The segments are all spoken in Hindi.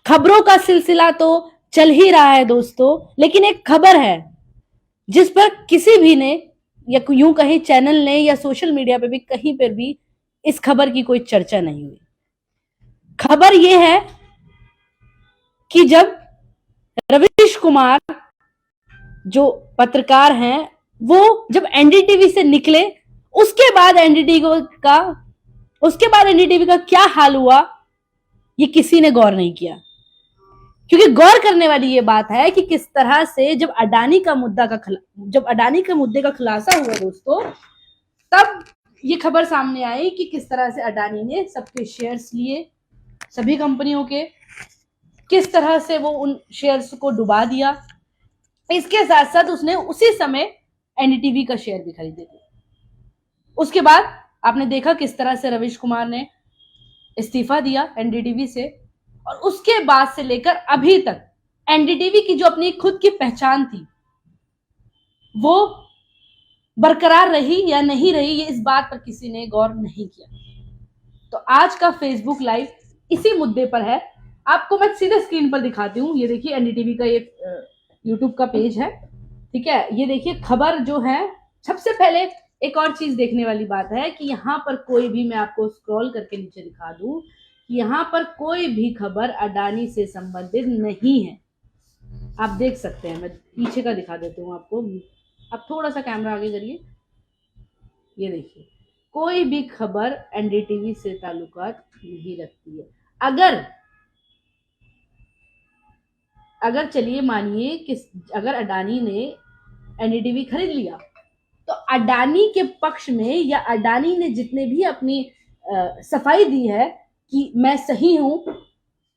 खबरों का सिलसिला तो चल ही रहा है दोस्तों, लेकिन एक खबर है जिस पर किसी भी ने या यूं कहीं चैनल ने या सोशल मीडिया पे भी कहीं पर भी इस खबर की कोई चर्चा नहीं हुई। खबर यह है कि जब रवीश कुमार जो पत्रकार हैं वो जब एनडीटीवी से निकले, उसके बाद एनडीटीवी का उसके बाद एनडीटीवी का क्या हाल हुआ ये किसी ने गौर नहीं किया। क्योंकि गौर करने वाली ये बात है कि किस तरह से जब अडानी का मुद्दे का खुलासा हुआ दोस्तों, तब ये खबर सामने आई कि किस तरह से अडानी ने सबके शेयर्स लिए, सभी कंपनियों के, किस तरह से वो उन शेयर्स को डुबा दिया। इसके साथ साथ उसने उसी समय एनडीटीवी का शेयर भी खरीदे थे। उसके बाद आपने देखा किस तरह से रवीश कुमार ने इस्तीफा दिया एनडीटीवी से, और उसके बाद से लेकर अभी तक एनडीटीवी की जो अपनी खुद की पहचान थी वो बरकरार रही या नहीं रही, ये इस बात पर किसी ने गौर नहीं किया। तो आज का फेसबुक लाइव इसी मुद्दे पर है। आपको मैं सीधे स्क्रीन पर दिखाती हूँ। ये देखिए एनडीटीवी का ये यूट्यूब का पेज है, ठीक है। ये देखिए खबर जो है, सबसे पहले एक और चीज देखने वाली बात है कि यहाँ पर कोई भी, मैं आपको स्क्रॉल करके नीचे दिखा दूं कि यहाँ पर कोई भी खबर अडानी से संबंधित नहीं है। आप देख सकते हैं, मैं पीछे का दिखा देती हूँ आपको। आप थोड़ा सा कैमरा आगे करिए, ये देखिए कोई भी खबर एनडीटीवी से ताल्लुकात नहीं रखती है। अगर चलिए मानिए कि अगर अडानी ने एनडीटीवी खरीद लिया, तो अडानी के पक्ष में या अडानी ने जितने भी अपनी सफाई दी है कि मैं सही हूं,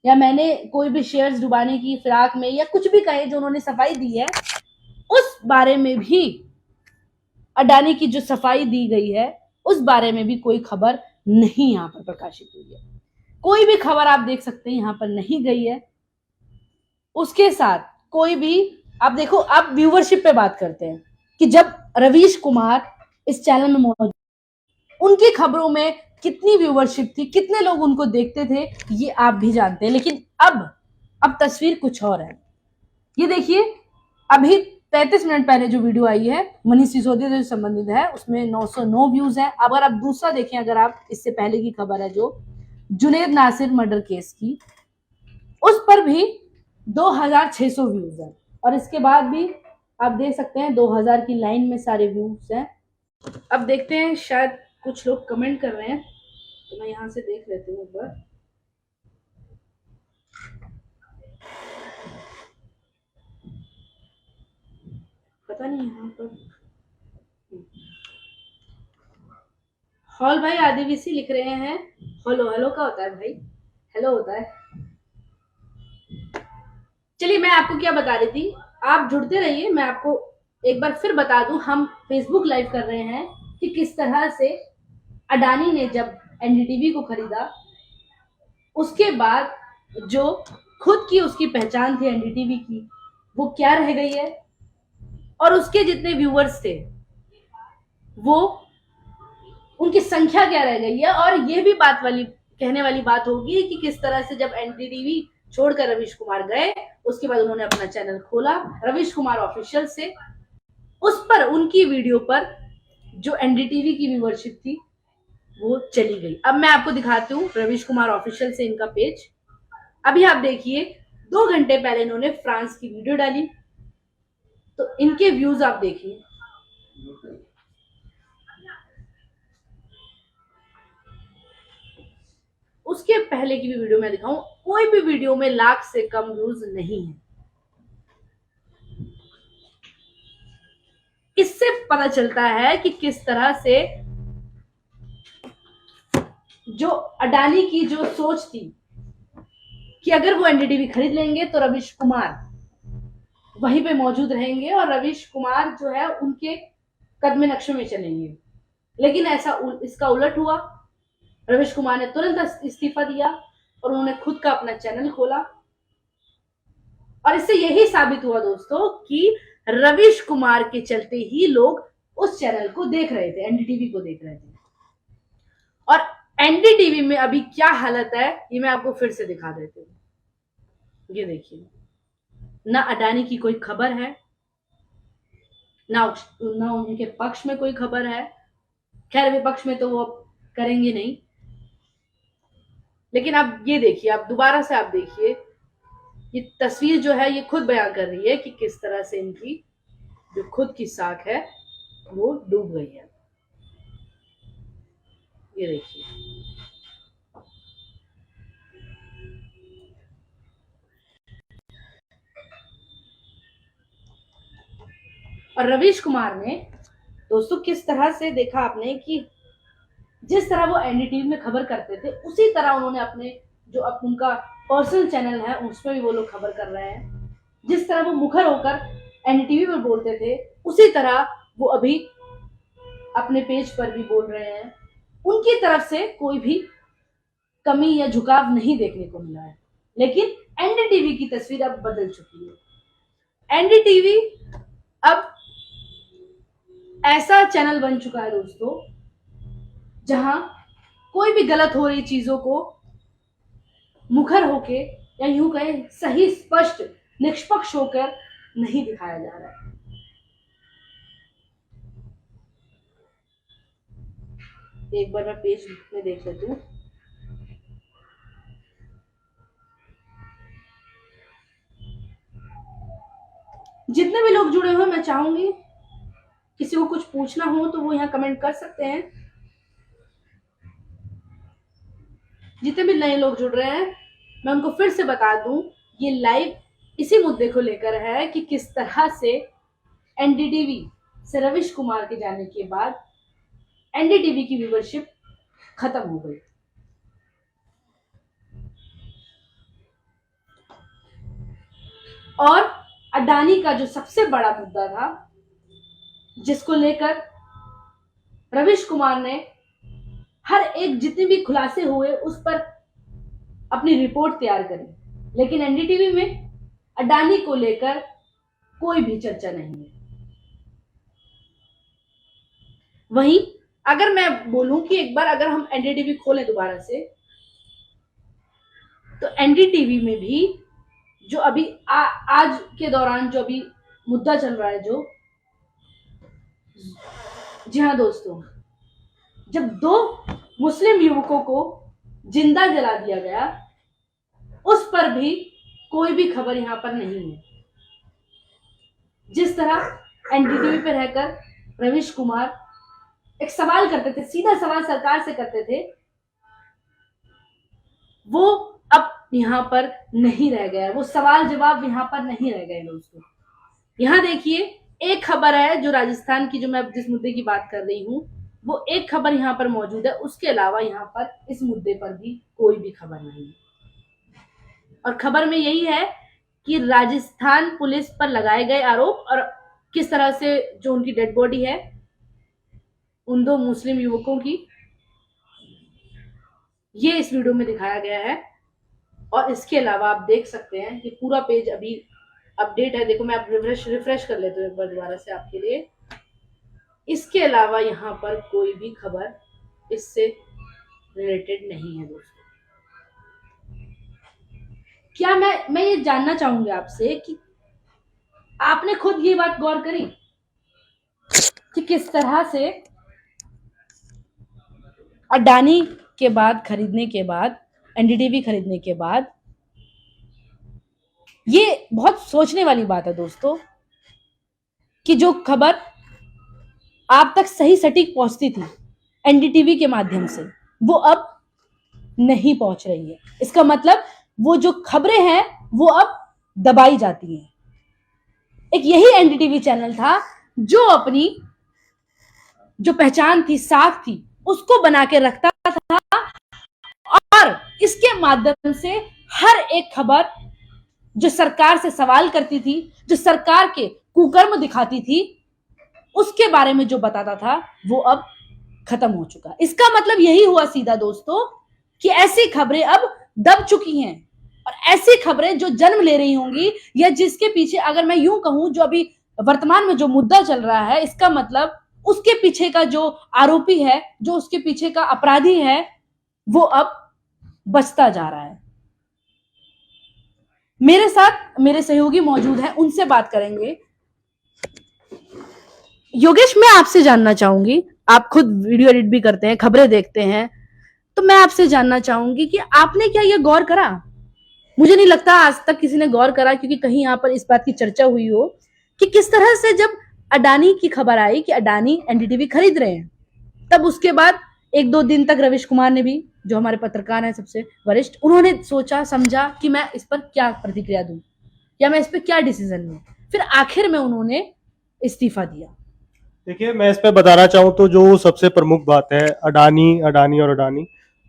या मैंने कोई भी शेयर्स डुबाने की फिराक में, या कुछ भी कहे जो उन्होंने सफाई दी है, उस बारे में भी अडानी की जो सफाई दी गई है उस बारे में भी कोई खबर नहीं यहां पर प्रकाशित हुई है। कोई भी खबर आप देख सकते हैं यहां पर नहीं गई है। उसके साथ कोई भी, आप देखो, आप व्यूवरशिप पे बात करते हैं कि जब रवीश कुमार इस चैनल में मौजूद, उनकी खबरों में कितनी व्यूवरशिप थी, कितने लोग उनको देखते थे, ये आप भी जानते हैं। लेकिन अब तस्वीर कुछ और है। ये देखिए अभी 33 मिनट पहले जो वीडियो आई है मनीष सिसोदिया से संबंधित है, उसमें 909 व्यूज है। अगर आप दूसरा देखें, अगर आप इससे पहले की खबर है जो जुनेद नासिर मर्डर केस की, उस पर भी 2600 व्यूज है। और इसके बाद भी आप देख सकते हैं 2000 की लाइन में सारे व्यूज हैं। अब देखते हैं, शायद कुछ लोग कमेंट कर रहे हैं, तो मैं यहां से देख लेती हूँ एक बार। पता नहीं यहाँ पर हॉल भाई आदिवासी लिख रहे हैं। हेलो, हेलो का होता है भाई, हेलो होता है। चलिए मैं आपको क्या बता रही थी, आप जुड़ते रहिए। मैं आपको एक बार फिर बता दूं, हम फेसबुक लाइव कर रहे हैं कि किस तरह से अडानी ने जब एनडीटीवी को खरीदा, उसके बाद जो खुद की उसकी पहचान थी एनडीटीवी की, वो क्या रह गई है, और उसके जितने व्यूअर्स थे वो, उनकी संख्या क्या रह गई है। और ये भी बात वाली, कहने वाली बात होगी कि किस तरह से जब एनडीटीवी छोड़कर रवीश कुमार गए, उसके बाद उन्होंने अपना चैनल खोला रवीश कुमार ऑफिशियल से। उस पर, उनकी वीडियो पर जो एनडीटीवी की व्यूअरशिप थी वो चली गई। अब मैं आपको दिखाती हूँ रवीश कुमार ऑफिशियल से इनका पेज। अभी आप देखिए 2 घंटे पहले इन्होंने फ्रांस की वीडियो डाली, तो इनके व्यूज आप देखिए। उसके पहले की भी वीडियो मैं दिखाऊं, कोई भी वीडियो में लाख से कम व्यूज नहीं है। इससे पता चलता है कि किस तरह से जो अडानी की जो सोच थी कि अगर वो एनडीटीवी खरीद लेंगे तो रवीश कुमार वहीं पे मौजूद रहेंगे और रवीश कुमार जो है उनके कदम नक्शे में चलेंगे। लेकिन ऐसा इसका उलट हुआ। रवीश कुमार ने तुरंत इस्तीफा दिया और उन्होंने खुद का अपना चैनल खोला। और इससे यही साबित हुआ दोस्तों कि रवीश कुमार के चलते ही लोग उस चैनल को देख रहे थे, एनडीटीवी को देख रहे थे। और एनडीटीवी में अभी क्या हालत है ये मैं आपको फिर से दिखा देती हूँ। ये देखिए, ना अडानी की कोई खबर है, ना उनके पक्ष में कोई खबर है। खैर विपक्ष में तो वो करेंगे नहीं, लेकिन आप ये देखिए, आप दोबारा से आप देखिए, ये तस्वीर जो है ये खुद बयान कर रही है कि किस तरह से इनकी जो खुद की साख है वो डूब गई है। ये देखिए, और रवीश कुमार ने दोस्तों किस तरह से देखा आपने कि जिस तरह वो एनडीटीवी में खबर करते थे उसी तरह उन्होंने अपने जो उनका पर्सनल चैनल है उसमें भी वो लोग खबर कर रहे हैं। जिस तरह वो मुखर होकर एनडीटीवी पर बोलते थे उसी तरह वो अभी अपने पेज पर भी बोल रहे हैं। उनकी तरफ से कोई भी कमी या झुकाव नहीं देखने को मिला है। लेकिन एनडीटीवी की तस्वीर अब बदल चुकी है। एनडीटीवी अब ऐसा चैनल बन चुका है दोस्तों जहां कोई भी गलत हो रही चीजों को मुखर होके या यूं कहें सही स्पष्ट निष्पक्ष होकर नहीं दिखाया जा रहा है। एक बार मैं पेज में देख लेती हूँ। जितने भी लोग जुड़े हुए मैं चाहूंगी किसी को कुछ पूछना हो तो वो यहाँ कमेंट कर सकते हैं। जितने भी नए लोग जुड़ रहे हैं मैं उनको फिर से बता दूं, ये लाइव इसी मुद्दे को लेकर है कि किस तरह से एनडीटीवी से रवीश कुमार के जाने के बाद एनडीटीवी की व्यूवरशिप खत्म हो गई। और अडानी का जो सबसे बड़ा मुद्दा था जिसको लेकर रवीश कुमार ने हर एक जितने भी खुलासे हुए उस पर अपनी रिपोर्ट तैयार करी, लेकिन एनडीटीवी में अडानी को लेकर कोई भी चर्चा नहीं है। वहीं अगर मैं बोलूं कि एक बार अगर हम एनडीटीवी खोलें दोबारा से तो एनडीटीवी में भी जो अभी आज के दौरान जो अभी मुद्दा चल रहा है जो, जी हाँ दोस्तों, जब 2 मुस्लिम युवकों को जिंदा जला दिया गया उस पर भी कोई भी खबर यहां पर नहीं है। जिस तरह एनडीटीवी पर रहकर रवीश कुमार एक सवाल करते थे, सीधा सवाल सरकार से करते थे, वो अब यहां पर नहीं रह गया। वो सवाल जवाब यहां पर नहीं रह गए दोस्तों। यहां देखिए, एक खबर है जो राजस्थान की, जो मैं जिस मुद्दे की बात कर रही हूं वो एक खबर यहां पर मौजूद है। उसके अलावा यहां पर इस मुद्दे पर भी कोई भी खबर नहीं है। और खबर में यही है कि राजस्थान पुलिस पर लगाए गए आरोप और किस तरह से जो उनकी डेड बॉडी है उन 2 मुस्लिम युवकों की, ये इस वीडियो में दिखाया गया है। और इसके अलावा आप देख सकते हैं कि पूरा पेज अभी अपडेट है। देखो, मैं अब रिफ्रेश कर लेती हूँ एक बार दोबारा से आपके लिए। इसके अलावा यहाँ पर कोई भी खबर इससे रिलेटेड नहीं है दोस्तों। क्या मैं ये जानना चाहूंगी आपसे कि आपने खुद ये बात गौर करी कि किस तरह से अडानी के बाद खरीदने के बाद, एनडीटीवी खरीदने के बाद, ये बहुत सोचने वाली बात है दोस्तों कि जो खबर आप तक सही सटीक पहुंचती थी एनडीटीवी के माध्यम से वो अब नहीं पहुंच रही है। इसका मतलब वो जो खबरें हैं वो अब दबाई जाती हैं। एक यही एनडीटीवी चैनल था जो अपनी जो पहचान थी, साख थी, उसको बना के रखता था और इसके माध्यम से हर एक खबर जो सरकार से सवाल करती थी, जो सरकार के कुकर्म दिखाती थी, उसके बारे में जो बताता था वो अब खत्म हो चुका। इसका मतलब यही हुआ सीधा दोस्तों कि ऐसी खबरें अब दब चुकी हैं। और ऐसी खबरें जो जन्म ले रही होंगी या जिसके पीछे, अगर मैं यूं कहूं, जो अभी वर्तमान में जो मुद्दा चल रहा है, इसका मतलब उसके पीछे का जो आरोपी है, जो उसके पीछे का अपराधी है, वो अब बचता जा रहा है। मेरे साथ मेरे सहयोगी मौजूद हैं, उनसे बात करेंगे। योगेश, मैं आपसे जानना चाहूंगी, आप खुद वीडियो एडिट भी करते हैं, खबरें देखते हैं, तो मैं आपसे जानना चाहूंगी कि आपने क्या ये गौर करा? मुझे नहीं लगता आज तक किसी ने गौर करा, क्योंकि कहीं यहाँ पर इस बात की चर्चा हुई हो कि किस तरह से जब अडानी की खबर आई कि अडानी एनडीटीवी खरीद रहे हैं, तब उसके बाद एक दो दिन तक रवीश कुमार ने भी, जो हमारे पत्रकार हैं सबसे वरिष्ठ, उन्होंने सोचा समझा कि मैं इस पर क्या प्रतिक्रिया दूं या मैं इस पर क्या डिसीजन लूं। फिर आखिर में उन्होंने इस्तीफा दिया। देखिए, मैं इस पे बताना चाहूँ तो जो सबसे प्रमुख बात है, अडानी अडानी और अडानी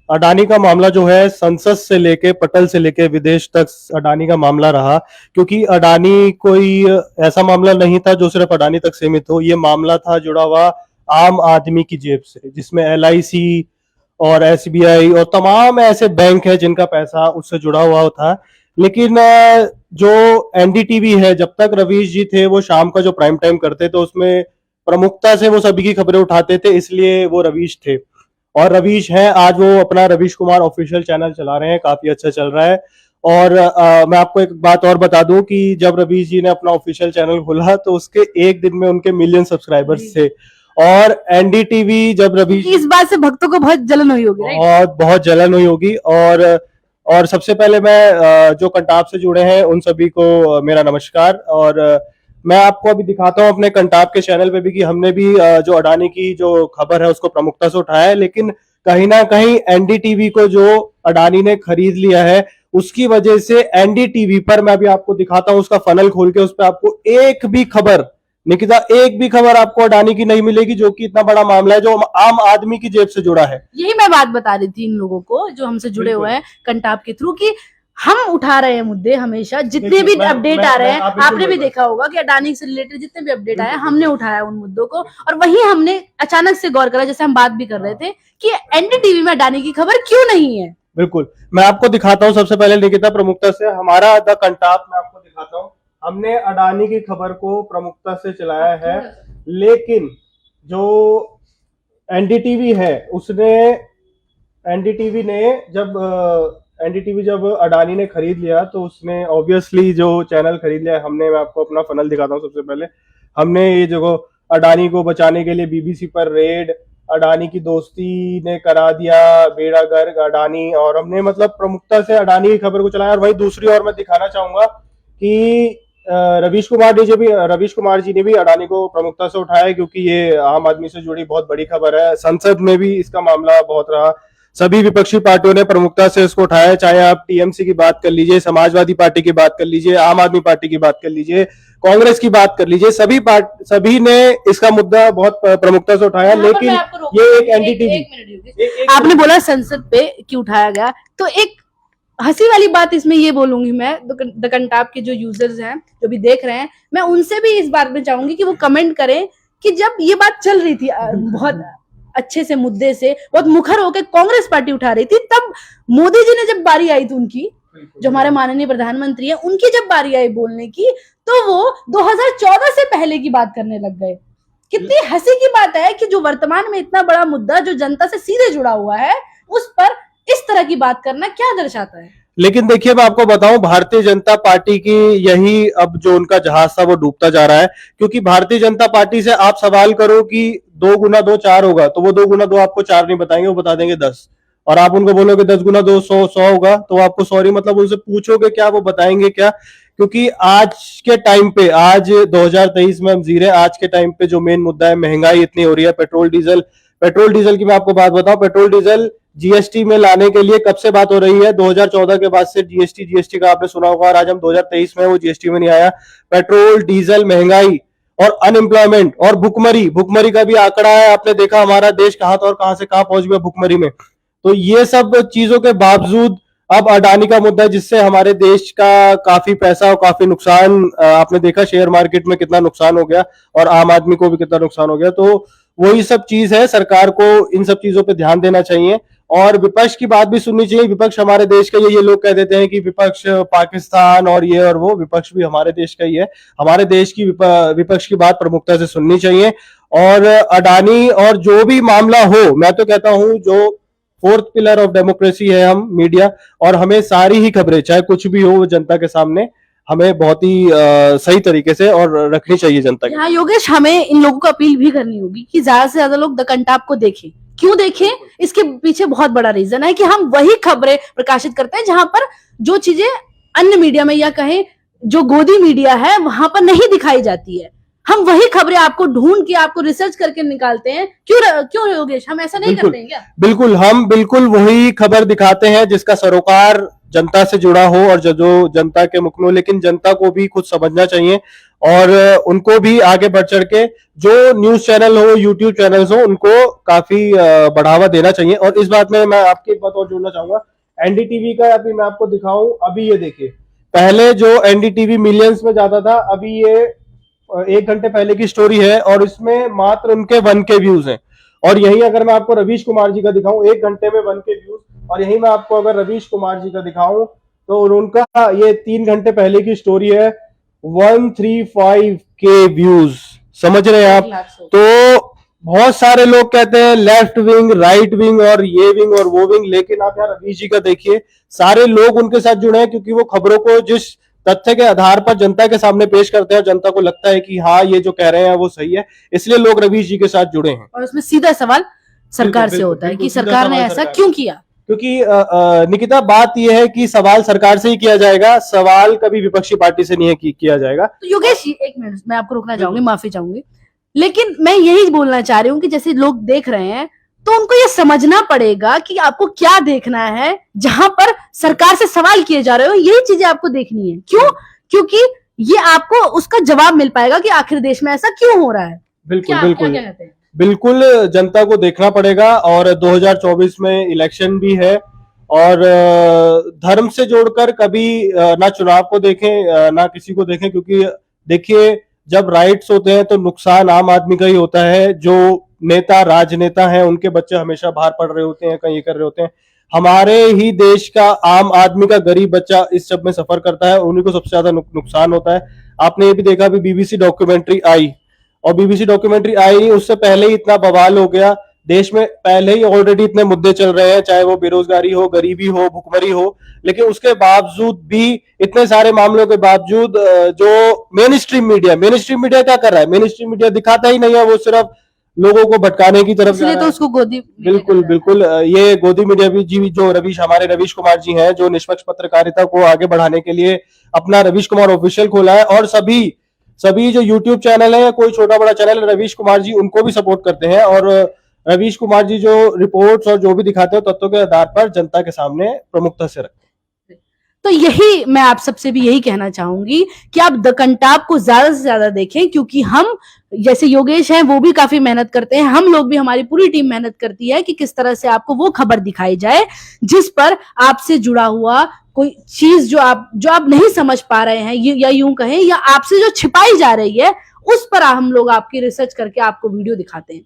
अडानी का मामला जो है, संसद से लेके पटल से लेके विदेश तक अडानी का मामला रहा। क्योंकि अडानी कोई ऐसा मामला नहीं था जो सिर्फ अडानी तक सीमित हो। ये मामला था जुड़ा हुआ आम आदमी की जेब से, जिसमें एलआईसी और एसबीआई और तमाम ऐसे बैंक है जिनका पैसा उससे जुड़ा हुआ था। लेकिन जो एनडीटीवी है, जब तक रवीश जी थे, वो शाम का जो प्राइम टाइम करते थे उसमें प्रमुखता से वो सभी की खबरें उठाते थे, इसलिए वो रवीश थे। और रवीश हैं, आज वो अपना रवीश कुमार ऑफिशियल चैनल चला रहे हैं, काफी अच्छा चल रहा है। और मैं आपको एक बात और बता दूं कि जब रवीश जी ने अपना ऑफिशियल चैनल खोला तो उसके एक दिन में उनके मिलियन सब्सक्राइबर्स थे। और एनडीटीवी जब रवीश, इस बात से भक्तों को बहुत जलन हुई होगी, बहुत बहुत जलन हुई होगी। और सबसे पहले मैं जो कंटाप से जुड़े हैं उन सभी को मेरा नमस्कार। और मैं आपको अभी दिखाता हूं अपने कंटाप के चैनल पे भी कि हमने भी जो अडानी की जो खबर है उसको प्रमुखता से उठाया है। लेकिन कहीं ना कहीं एनडीटीवी को जो अडानी ने खरीद लिया है, उसकी वजह से एनडीटीवी पर, मैं अभी आपको दिखाता हूं उसका फनल खोल के, उस पर आपको एक भी खबर, निकिता, एक भी खबर आपको अडानी की नहीं मिलेगी, जो कि इतना बड़ा मामला है जो आम आदमी की जेब से जुड़ा है। यही मैं बात बता रही थी इन लोगों को जो हमसे जुड़े हुए हैं कंटाप के थ्रू, कि हम उठा रहे हैं मुद्दे हमेशा, जितने भी अपडेट आ रहे हैं, आपने भी देखा होगा कि अडानी से रिलेटेड जितने भी अपडेट आए हमने उठाया उन मुद्दों को। और वही हमने अचानक से गौर करा, जैसे हम बात भी कर रहे थे, कि एनडीटीवी में अडानी की खबर क्यों नहीं है। बिल्कुल, मैं आपको दिखाता हूं सबसे पहले निकिता, प्रमुखता से हमारा द कंटाप, मैं आपको दिखाता हूं। हमने अडानी की खबर को प्रमुखता से चलाया है, लेकिन जो एनडीटीवी है उसने, एनडीटीवी ने जब एनडीटीवी जब अडानी ने खरीद लिया तो उसने ऑब्वियसली जो चैनल खरीद लिया, हमने, मैं आपको अपना फनल दिखाता हूँ सबसे पहले। हमने ये जो अडानी को बचाने के लिए बीबीसी पर रेड, अडानी की दोस्ती ने करा दिया बेड़ा गर्क अडानी, और हमने मतलब प्रमुखता से अडानी की खबर को चलाया। और वही दूसरी ओर मैं दिखाना चाहूंगा कि रवीश कुमार जी ने भी अडानी को प्रमुखता से उठाया, क्योंकि ये आम आदमी से जुड़ी बहुत बड़ी खबर है। संसद में भी इसका मामला बहुत रहा, सभी विपक्षी पार्टियों ने प्रमुखता से इसको उठाया, चाहे आप टीएमसी की बात कर लीजिए, समाजवादी पार्टी की बात कर लीजिए, आम आदमी पार्टी की बात कर लीजिए, कांग्रेस की बात कर लीजिए, सभी ने इसका मुद्दा बहुत प्रमुखता से उठाया। लेकिन ये एक एनडीटीवी, आपने बोला संसद पे क्यों उठाया गया, तो एक हंसी वाली बात इसमें ये बोलूंगी मैं, द कंटाप के जो यूजर्स हैं जो भी देख रहे हैं, मैं उनसे भी इस बात में चाहूंगी कि वो कमेंट करें कि जब ये बात चल रही थी बहुत अच्छे से मुद्दे से, बहुत मुखर होकर कांग्रेस पार्टी उठा रही थी, तब मोदी जी ने जब बारी आई थी उनकी, जो हमारे माननीय प्रधानमंत्री है, उनकी जब बारी आई बोलने की, तो वो 2014 से पहले की बात करने लग गए। कितनी हंसी की बात है कि जो वर्तमान में इतना बड़ा मुद्दा जो जनता से सीधे जुड़ा हुआ है, उस पर इस तरह की बात करना क्या दर्शाता है। लेकिन देखिए, मैं आपको बताऊं, भारतीय जनता पार्टी की यही अब जो उनका जहाज था वो डूबता जा रहा है। क्योंकि भारतीय जनता पार्टी से आप सवाल करो कि 2 गुना 2 4 होगा, तो वो 2 गुना 2 आपको 4 नहीं बताएंगे, वो बता देंगे 10। और आप उनको बोलोगे 10 गुना 2 100 होगा, तो आपको सॉरी, मतलब उनसे पूछोगे क्या, वो बताएंगे क्या। क्योंकि आज के टाइम पे, आज 2023 में हम जी रहे हैं, आज के टाइम पे जो मेन मुद्दा है, महंगाई इतनी हो रही है, पेट्रोल डीजल की मैं आपको बात बताऊं, पेट्रोल डीजल जीएसटी में लाने के लिए कब से बात हो रही है, 2014 के बाद से जीएसटी का आपने सुना होगा, और आज हम 2023 में, वो जीएसटी में नहीं आया। पेट्रोल डीजल, महंगाई और अनएम्प्लॉयमेंट और भुखमरी का भी आंकड़ा है, आपने देखा हमारा देश कहां और कहां से कहां पहुंच गया भुखमरी में। तो ये सब चीजों के बावजूद अब अडानी का मुद्दा, जिससे हमारे देश का काफी पैसा और काफी नुकसान, आपने देखा शेयर मार्केट में कितना नुकसान हो गया और आम आदमी को भी कितना नुकसान हो गया। तो वही सब चीज है, सरकार को इन सब चीजों पे ध्यान देना चाहिए और विपक्ष की बात भी सुननी चाहिए। विपक्ष हमारे देश का, ये लोग कह देते हैं कि विपक्ष पाकिस्तान और ये और वो, विपक्ष भी हमारे देश का ही है। हमारे देश की विपक्ष की बात प्रमुखता से सुननी चाहिए। और अडानी और जो भी मामला हो, मैं तो कहता हूं जो फोर्थ पिलर ऑफ डेमोक्रेसी है हम मीडिया, और हमें सारी ही खबरें चाहे कुछ भी हो वो जनता के सामने हमें बहुत ही सही तरीके से और रखनी चाहिए जनता के। हाँ योगेश, हमें इन लोगों को अपील भी करनी होगी कि ज्यादा से ज्यादा लोग द कंटाप को देखें। क्यों देखें? इसके पीछे बहुत बड़ा रीजन है कि हम वही खबरें प्रकाशित करते हैं जहां पर जो चीजें अन्य मीडिया में या कहें जो गोदी मीडिया है वहां पर नहीं दिखाई जाती है। हम वही खबरें आपको ढूंढ के आपको रिसर्च करके निकालते हैं। क्यों योगेश, हम ऐसा नहीं बिल्कुल करते हैं क्या? बिल्कुल, हम बिल्कुल वही खबर दिखाते हैं जिसका सरोकार जनता से जुड़ा हो और जो जनता के मुख में हो, लेकिन जनता को भी कुछ समझना चाहिए और उनको भी आगे बढ़ चढ़ के जो न्यूज चैनल हो, यूट्यूब चैनल्स हो, उनको काफी बढ़ावा देना चाहिए। और इस बात में मैं आपकी एक बात और जोड़ना चाहूंगा, एनडीटीवी का अभी मैं आपको दिखाऊं, अभी ये देखिए, पहले जो एनडीटीवी मिलियंस में जाता था, अभी ये 1 घंटे पहले की स्टोरी है और इसमें मात्र उनके 1K व्यूज हैं। और यही अगर मैं आपको रवीश कुमार जी का दिखाऊं, 1 घंटे में 1K व्यूज, और यही मैं आपको अगर रवीश कुमार जी का दिखाऊं तो उनका ये 3 घंटे पहले की स्टोरी है, 135K व्यूज। समझ रहे हैं आप? तो बहुत सारे लोग कहते हैं लेफ्ट विंग, राइट विंग और ये विंग और वो विंग, लेकिन आप यहाँ रवीश जी का देखिए, सारे लोग उनके साथ जुड़े हैं क्योंकि वो खबरों को जिस तथ्य के आधार पर जनता के सामने पेश करते हैं और जनता को लगता है कि हाँ ये जो कह रहे हैं वो सही है, इसलिए लोग रवीश जी के साथ जुड़े हैं। और उसमें सीधा सवाल सरकार से होता है कि सरकार ने ऐसा क्यों किया? क्योंकि निकिता बात यह है कि सवाल सरकार से ही किया जाएगा, सवाल कभी विपक्षी पार्टी से नहीं है किया जाएगा। तो योगेश, एक मिनट मैं आपको रोकना चाहूंगी, माफी चाहूंगी, लेकिन मैं यही बोलना चाह रही हूँ कि जैसे लोग देख रहे हैं तो उनको ये समझना पड़ेगा कि आपको क्या देखना है। जहां पर सरकार से सवाल किए जा रहे हो यही चीजें आपको देखनी है। क्यों? क्योंकि ये आपको उसका जवाब मिल पाएगा कि आखिर देश में ऐसा क्यों हो रहा है। बिल्कुल बिल्कुल बिल्कुल, जनता को देखना पड़ेगा। और 2024 में इलेक्शन भी है और धर्म से जोड़कर कभी ना चुनाव को देखें ना किसी को देखें, क्योंकि देखिए जब राइट्स होते हैं तो नुकसान आम आदमी का ही होता है। जो नेता राजनेता हैं उनके बच्चे हमेशा बाहर पढ़ रहे होते हैं, कहीं कर रहे होते हैं, हमारे ही देश का आम आदमी का गरीब बच्चा इस सब में सफर करता है, उन्हीं को सबसे ज्यादा नुकसान होता है। आपने ये भी देखा, अभी बीबीसी डॉक्यूमेंट्री आई, और बीबीसी डॉक्यूमेंट्री आई उससे पहले ही इतना बवाल हो गया देश में, पहले ही ऑलरेडी इतने मुद्दे चल रहे हैं, चाहे वो बेरोजगारी हो, गरीबी हो, भुखमरी हो, लेकिन उसके बावजूद भी, इतने सारे मामलों के बावजूद जो मेन स्ट्रीम मीडिया क्या कर रहा है? मेन स्ट्रीम मीडिया दिखाता ही नहीं है, वो सिर्फ लोगों को भटकाने की तरफ इसलिए तो उसको गोदी बिल्कुल बिल्कुल, ये गोदी मीडिया भी जी, जो हमारे रवीश कुमार जी हैं, जो निष्पक्ष पत्रकारिता को आगे बढ़ाने के लिए अपना रवीश कुमार ऑफिशियल खोला है, और सभी जो यूट्यूब चैनल है या कोई छोटा बड़ा चैनल, रवीश कुमार जी उनको भी सपोर्ट करते हैं। और रवीश कुमार जी जो रिपोर्ट्स और जो भी दिखाते हैं तथ्यों के आधार पर जनता के सामने प्रमुखता से रखते हैं। तो यही मैं आप सबसे भी यही कहना चाहूंगी कि आप द कंटाप को ज्यादा से ज्यादा देखें, क्योंकि हम जैसे योगेश हैं वो भी काफी मेहनत करते हैं, हम लोग भी, हमारी पूरी टीम मेहनत करती है कि किस तरह से आपको वो खबर दिखाई जाए जिस पर आपसे जुड़ा हुआ कोई चीज जो आप नहीं समझ पा रहे हैं, या यूं कहें, या आपसे जो छिपाई जा रही है, उस पर हम लोग आपकी रिसर्च करके आपको वीडियो दिखाते हैं।